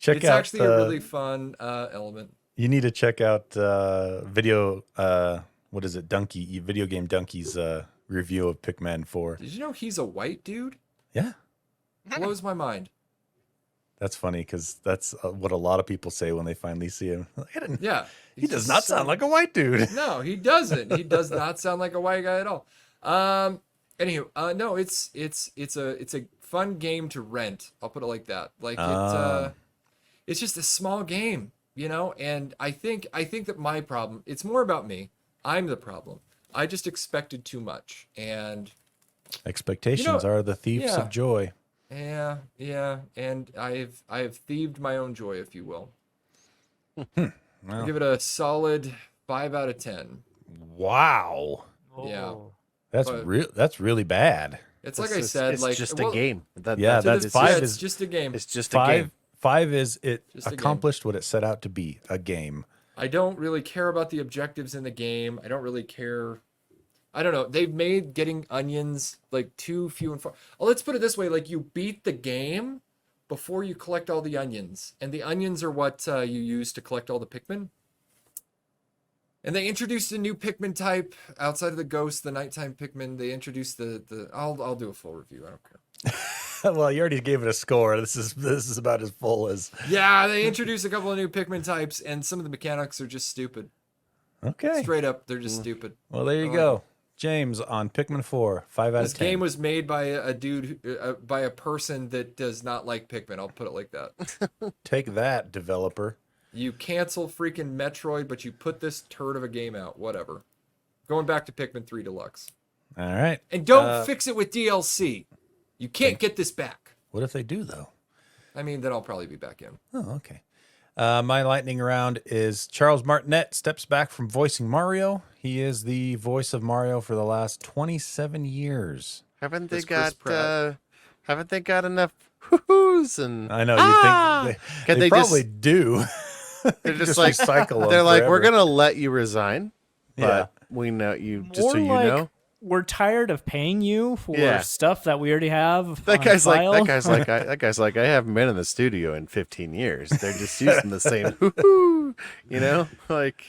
It's actually a really fun element. You need to check out Video Game Donkey's review of Pikmin 4. Did you know he's a white dude? Yeah. Blows my mind. That's funny because that's what a lot of people say when they finally see him. Yeah. He does not sound like a white dude. No, he doesn't. He does not sound like a white guy at all. Anywho, no, it's a fun game to rent. I'll put it like that. Like it's just a small game, you know. And I think that my problem. It's more about me. I'm the problem. I just expected too much, and Expectations are the thieves yeah. of joy. yeah, and I have thieved my own joy, if you will. Well. I'll give it a solid 5 out of 10. Wow. Yeah. That's really bad. It's like I said, it's like just a game. Yeah, that's it's, five yeah, is it's just a game. It's just a game. Five is it Just a game. accomplished what it set out to be, a game. I don't really care about the objectives in the game. I don't really care. I don't know. They've made getting onions like too few and far. Oh, let's put it this way: like you beat the game before you collect all the onions, and the onions are what you use to collect all the Pikmin. And they introduced a new Pikmin type outside of the ghost, the nighttime Pikmin. They introduced the. I'll do a full review. I don't care. Well, you already gave it a score. This is about as full as. Yeah, they introduced a couple of new Pikmin types, and some of the mechanics are just stupid. Okay. Straight up, they're just stupid. Well, there you go. James on Pikmin 4, 5 out of 10. This game was made by a dude, by a person that does not like Pikmin. I'll put it like that. Take that, developer. You cancel freaking Metroid, but you put this turd of a game out. Whatever. Going back to Pikmin 3 Deluxe. All right. And don't fix it with DLC. You can't get this back. What if they do, though? I mean, then I'll probably be back in. Oh, okay. My lightning round is Charles Martinet steps back from voicing Mario. He is the voice of Mario for the last 27 years. Haven't they That's Chris got Pratt. haven't they got enough hoo-hoos and I know you think Can they they just- probably do. they're just just like recycle them they're like we're forever. gonna let you resign, but Yeah. we know you just More so you like, know. we're tired of paying you for Yeah. stuff that we already have. That on guy's file. like that guy's like I haven't been in the studio in 15 years. They're just using the same hoo-hoo, you know? Like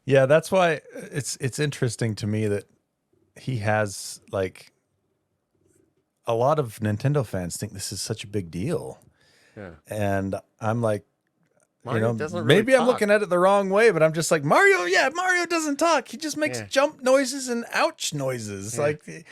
Yeah, that's why it's interesting to me that he has like a lot of Nintendo fans think this is such a big deal. Yeah. And I'm like, Mario doesn't really maybe I'm talk. looking at it the wrong way, but I'm just like, Mario doesn't talk. He just makes jump noises and ouch noises. Yeah. Like,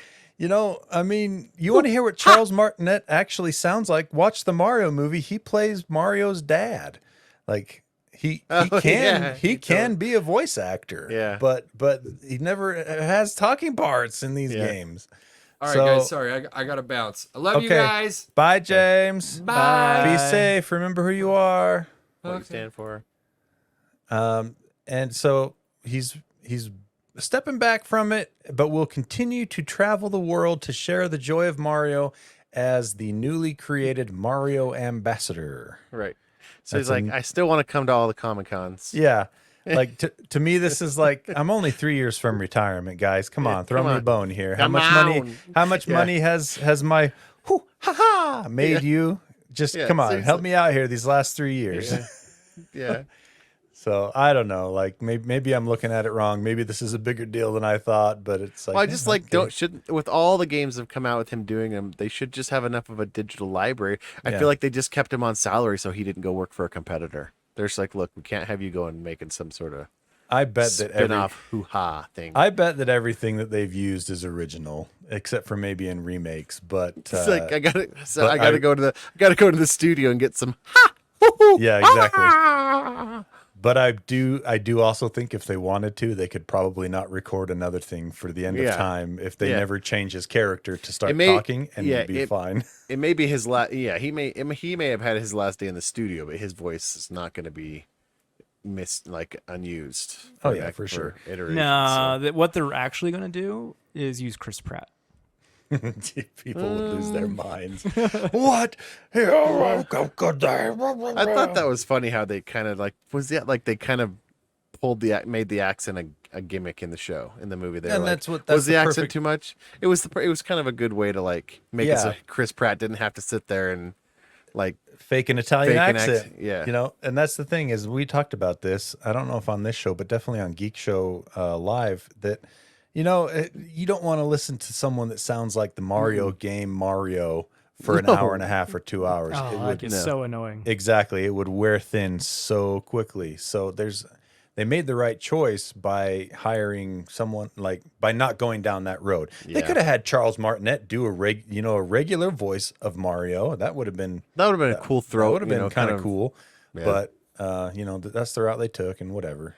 I mean, you want to hear what Charles Martinet actually sounds like? Watch the Mario movie. He plays Mario's dad. Like he can be a voice actor. Yeah. But he never has talking parts in these games. All right, guys. Sorry, I got to bounce. I love you guys. Bye, James. Bye. Be safe. Remember who you are. What you stand for? And so he's stepping back from it, but will continue to travel the world to share the joy of Mario as the newly created Mario ambassador. Right. So he's like, I still want to come to all the Comic Cons. Yeah. Like to me, this is like, I'm only 3 years from retirement, guys. Come on, throw me a bone here. How much money has my made you? Just come on, help me out here these last 3 years. Yeah. So I don't know. Like maybe I'm looking at it wrong. Maybe this is a bigger deal than I thought. But it's like, Well, I just shouldn't with all the games that have come out with him doing them, they should just have enough of a digital library. I feel like they just kept him on salary so he didn't go work for a competitor. They're just like, look, we can't have you going making some sort of I bet that spin-off hoo-ha thing. I bet that everything that they've used is original, except for maybe in remakes. But it's like I gotta go to the studio and get some yeah, exactly. But I do also think if they wanted to, they could probably not record another thing for the end of time if they never change his character to start talking, and he'd be fine. It may be his last. Yeah, he may have had his last day in the studio, but his voice is not going to be unused. For sure. No, what they're actually going to do is use Chris Pratt. People would lose their minds. What? I thought that was funny how they kind of they kind of made the accent a gimmick in the show, in the movie. That's was the accent too much? It was kind of a good way to make it so Chris Pratt didn't have to sit there and fake an Italian accent. Yeah. And that's the thing is we talked about this. I don't know if on this show, but definitely on Geekshow Live that. You don't want to listen to someone that sounds like the Mario game Mario for an hour and a half or 2 hours. Oh, it gets so annoying. Exactly. It would wear thin so quickly. So they made the right choice by hiring someone by not going down that road. Yeah. They could have had Charles Martinet do a regular voice of Mario. That would have been a cool throw. That would have been kind of cool. Yeah. But that's the route they took and whatever.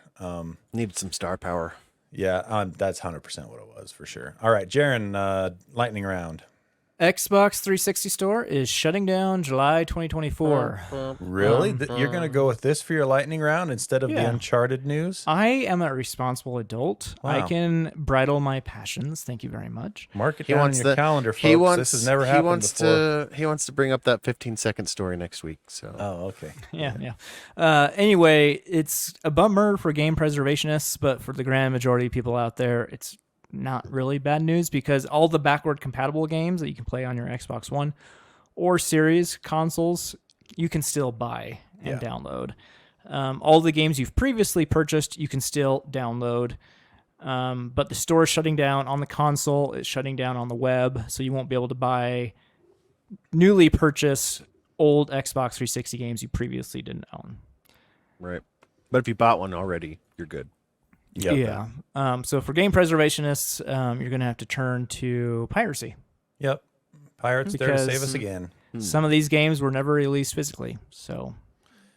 Needed some star power. Yeah, that's 100% what it was for sure. All right, Jaron, lightning round. Xbox 360 store is shutting down July 2024. Really? You're going to go with this for your lightning round instead of the Uncharted news? I am a responsible adult. Wow. I can bridle my passions. Thank you very much. Mark it down in your calendar, folks. This has never happened before. He wants to bring up that 15-second story next week. So. Oh, okay. Yeah. Anyway, it's a bummer for game preservationists, but for the grand majority of people out there, it's not really bad news because all the backward compatible games that you can play on your Xbox One or Series consoles, you can still buy and download. All the games you've previously purchased, you can still download. But the store is shutting down on the console. It's shutting down on the web, so you won't be able to buy newly purchased old Xbox 360 games you previously didn't own. Right. But if you bought one already, you're good. Yep. Yeah. So for game preservationists, you're going to have to turn to piracy. Yep. Pirates there to save us again. Some of these games were never released physically. So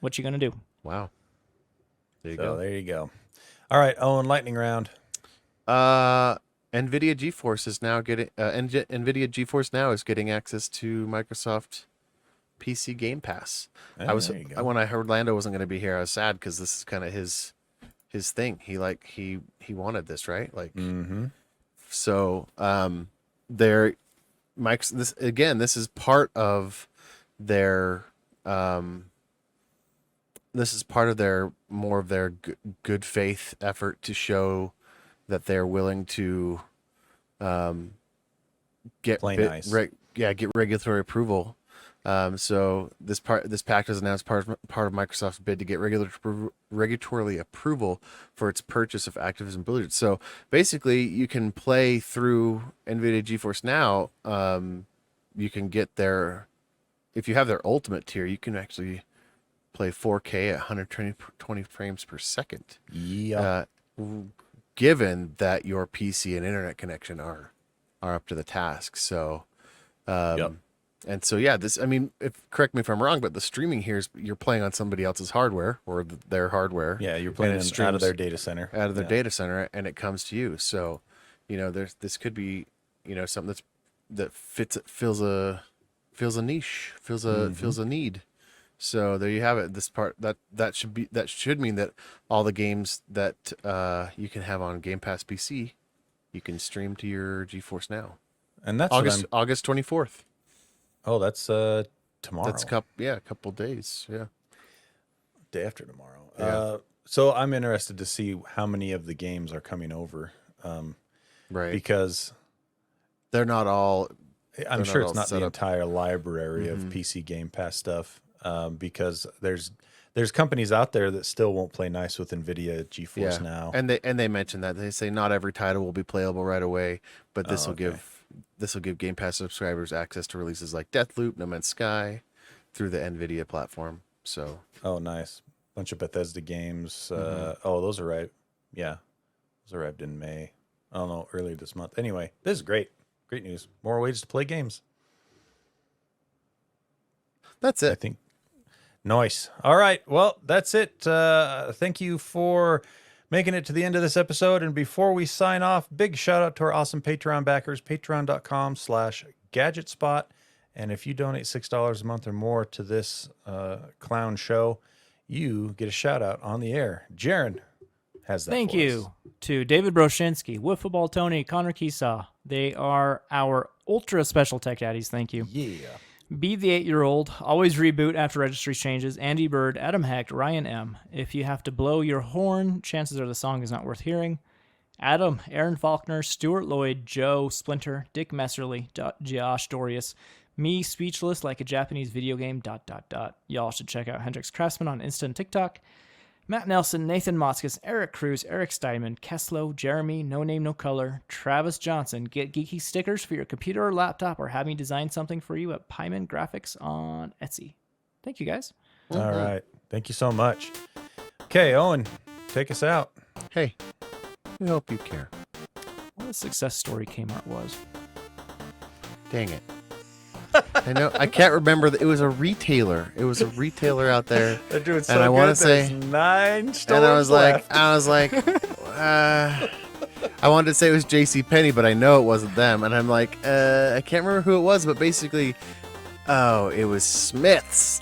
what you going to do? Wow. There you go. go. There you go. All right, Owen, lightning round. NVIDIA GeForce is now getting NVIDIA GeForce Now is getting access to Microsoft PC Game Pass. When I heard Lando wasn't going to be here, I was sad because this is kind of his thing. He wanted this, right? So this is part of their more of their good faith effort to show that they're willing to get regulatory approval. So this pact was announced part of Microsoft's bid to get regulatory approval for its purchase of Activision Blizzard. So basically, you can play through NVIDIA GeForce Now you can get their, if you have their ultimate tier, you can actually play 4K at 120 frames per second. Yeah. Given that your PC and internet connection are up to the task. So, Yep. and so yeah, this, I mean, correct me if I'm wrong, but the streaming here is you're playing on somebody else's hardware or their hardware. Yeah, you're playing and it out of their streams data center. out of their Yeah. data center, and it comes to you. So, this could be, something that fills a niche, fills a need. So there you have it. This part that should mean that all the games that you can have on Game Pass PC, you can stream to your GeForce Now. And that's August 24th. Oh, that's tomorrow. That's a couple days. Yeah. Day after tomorrow. Yeah. So I'm interested to see how many of the games are coming over. Right. Because they're not all. I'm They're sure not it's all not set the up. entire library of PC Game Pass stuff. Because there's companies out there that still won't play nice with NVIDIA GeForce Now. And they mention that they say not every title will be playable right away, but this will give Game Pass subscribers access to releases like Deathloop, No Man's Sky, through the NVIDIA platform. So Oh, nice. Bunch of Bethesda games. Oh, those arrived. Yeah. Those arrived in May. I don't know, earlier this month. Anyway, this is great. Great news. More ways to play games. that's I it. think. Nice. All right. Well, that's it. Thank you for making it to the end of this episode. And before we sign off, big shout out to our awesome Patreon backers, patreon.com/gadgetspot. And if you donate $6 a month or more to this clown show, you get a shout out on the air. Jaron has that. Thank for us. you to David Broshinsky, Football Tony, Connor Keesaw. They are our ultra special tech daddies. Thank you. Yeah. Be the 8-year-old, always reboot after registry changes, Andy Bird, Adam Hecht, Ryan M. If you have to blow your horn, chances are the song is not worth hearing. Adam, Aaron Faulkner, Stuart Lloyd, Joe, Splinter, Dick Messerly, Josh Dorius, me, speechless like a Japanese video game, ... Y'all should check out Hendrix Craftsman on Insta and TikTok. Matt Nelson, Nathan Motzkus, Eric Cruz, Eric Steinman, Keslow, Jeremy, No Name No Color, Travis Johnson. Get geeky stickers for your computer or laptop, or have me design something for you at Pyman Graphics on Etsy. Thank you, guys. All right. Thank you so much. Okay, Owen, take us out. Hey, we hope you care. What a success story Kmart was. Dang it. I know. I can't remember. It was a retailer. It was a retailer out there. They're doing so And I wanna good. say- There's 9 stores And I was left. like, I wanted to say it was J.C. Penney, but I know it wasn't them. And I'm like, I can't remember who it was, but basically, it was Smith's.